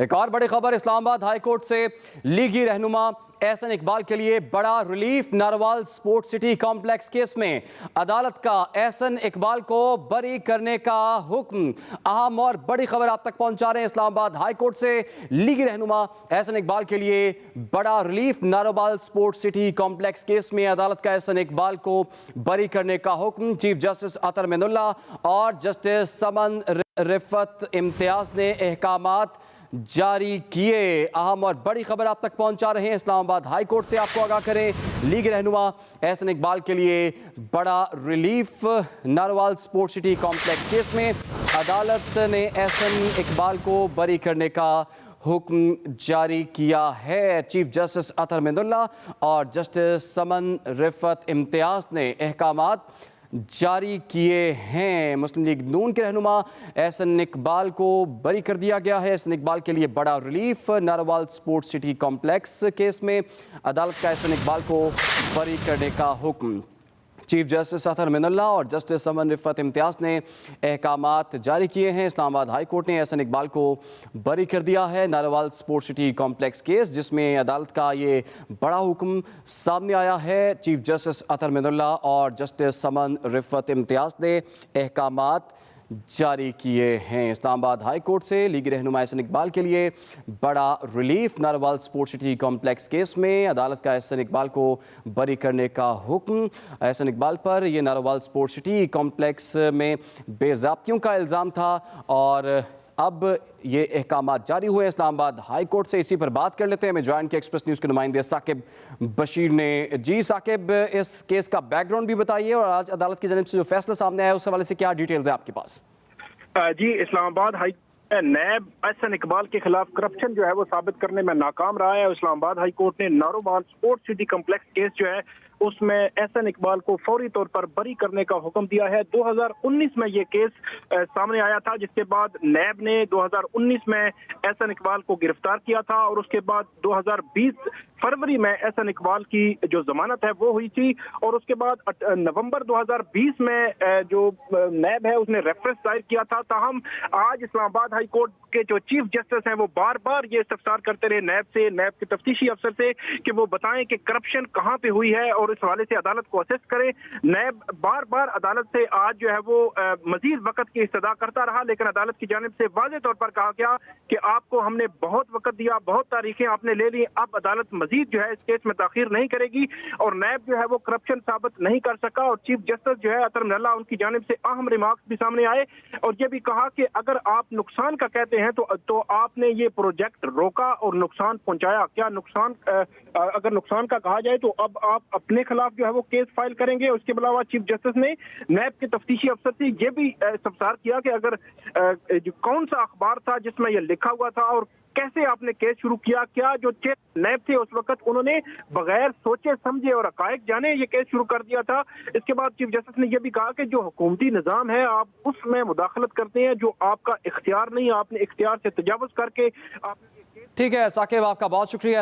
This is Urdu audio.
ایک اور بڑی خبر اسلام آباد ہائی کورٹ سے لیگی رہنما احسن اقبال کے لیے بڑا relief. Narowal support city complex case میں عدالت کا احسن اقبال کو بری کرنے کا حکم۔ اہم اور بڑی خبر آپ تک پہنچا رہے ہیں اسلام آباد ہائی کورٹ سے لیگی رہنما احسن اقبال کے لیے بڑا relief. Narowal support city complex case میں عدالت کا احسن اقبال کو بری کرنے کا حکم۔ چیف جسٹس اطہر من اللہ اور جسٹس سمن رفعت امتیاز نے احکامات جاری کیے۔ اہم اور بڑی خبر آپ تک پہنچا رہے ہیں اسلام آباد ہائی کورٹ سے، آپ کو آگاہ کریں لیگ رہنما احسن اقبال کے لیے بڑا relief. Narowal support city complex case میں عدالت نے احسن اقبال کو بری کرنے کا حکم جاری کیا ہے۔ چیف جسٹس اطہر من اللہ اور جسٹس سمن رفعت امتیاز نے احکامات جاری کیے ہیں۔ مسلم لیگ نون کے رہنما احسن اقبال کو بری کر دیا گیا ہے۔ احسن اقبال کے لیے بڑا relief. Narowal support city complex case میں عدالت کا احسن اقبال کو بری کرنے کا حکم۔ چیف جسٹس اطہر من اللہ اور جسٹس سمن رفعت امتیاز نے احکامات جاری کیے ہیں۔ اسلام آباد ہائی کورٹ نے احسن اقبال کو بری کر دیا ہے۔ Narowal support city complex case جس میں عدالت کا یہ بڑا حکم سامنے آیا ہے۔ چیف جسٹس اطہر من اللہ اور جسٹس سمن رفعت امتیاز نے احکامات جاری کیے ہیں۔ اسلام آباد ہائی کورٹ سے لیگی رہنما احسن اقبال کے لیے بڑا relief. Narowal support city complex case میں عدالت کا احسن اقبال کو بری کرنے کا حکم۔ احسن اقبال پر یہ ناروال سپورٹ سٹی کمپلیکس میں بے ضابطگیوں کا الزام تھا اور اب یہ احکامات جاری ہوئے اسلام آباد ہائی کورٹ سے۔ اسی پر بات کر لیتے ہیں، میں جوائن کے ایکسپریس نیوز کے نمائندے ثاقب بشیر نے۔ جی ثاقب، اس کیس کا بیک گراؤنڈ بھی بتائیے اور آج عدالت کی جانب سے جو فیصلہ سامنے آیا اس حوالے سے کیا ڈیٹیلز ہیں آپ کے پاس؟ جی، اسلام آباد ہائی نیب احسن اقبال کے خلاف کرپشن جو ہے وہ ثابت کرنے میں ناکام رہا ہے۔ اسلام آباد ہائی کورٹ نے Narowal support city complex case جو ہے اس میں احسن اقبال کو فوری طور پر بری کرنے کا حکم دیا ہے۔ 2019 میں یہ کیس سامنے آیا تھا، جس کے بعد نیب نے 2019 میں احسن اقبال کو گرفتار کیا تھا اور اس کے بعد 2020 فروری میں احسن اقبال کی جو ضمانت ہے وہ ہوئی تھی اور اس کے بعد نومبر 2020 میں جو نیب ہے اس نے ریفرنس دائر کیا تھا۔ تاہم آج اسلام آباد ہائی کورٹ کے جو چیف جسٹس ہیں وہ بار بار یہ استفسار کرتے رہے نیب کے تفتیشی افسر سے کہ وہ بتائیں کہ کرپشن کہاں پہ ہوئی ہے اور اس حوالے سے عدالت کو اسیس کریں۔ نیب بار بار عدالت سے آج جو ہے وہ مزید وقت کی استدعا کرتا رہا، لیکن عدالت کی جانب سے واضح طور پر کہا گیا کہ آپ کو ہم نے بہت وقت دیا، بہت تاریخیں آپ نے لے لی، اب عدالت مزید جو ہے اس کیس میں تاخیر نہیں کرے گی اور نیب جو ہے وہ کرپشن ثابت نہیں کر سکا۔ اور چیف جسٹس جو ہے اطہر من اللہ ان کی جانب سے اہم ریمارکس بھی سامنے آئے اور یہ بھی کہا کہ اگر آپ نقصان کا کہتے ہیں تو آپ نے یہ پروجیکٹ روکا اور نقصان پہنچایا۔ کیا نقصان اگر نقصان کا کہا جائے تو اب آپ اپنے خلاف جو ہے وہ کیس فائل کریں گے؟ اس کے علاوہ چیف جسٹس نے نیب کے تفتیشی افسر سے یہ بھی استفسار کیا کہ اگر کون سا اخبار تھا جس میں یہ لکھا ہوا تھا اور کیسے آپ نے کیس شروع کیا؟ کیا جو چیف نیب تھے اس وقت انہوں نے بغیر سوچے سمجھے اور حقائق جانے یہ کیس شروع کر دیا تھا؟ اس کے بعد چیف جسٹس نے یہ بھی کہا کہ جو حکومتی نظام ہے آپ اس میں مداخلت کرتے ہیں جو آپ کا اختیار نہیں، آپ نے اختیار سے تجاوز کر کے آپ نے۔ ٹھیک ہے ثاقب، آپ کا بہت شکریہ۔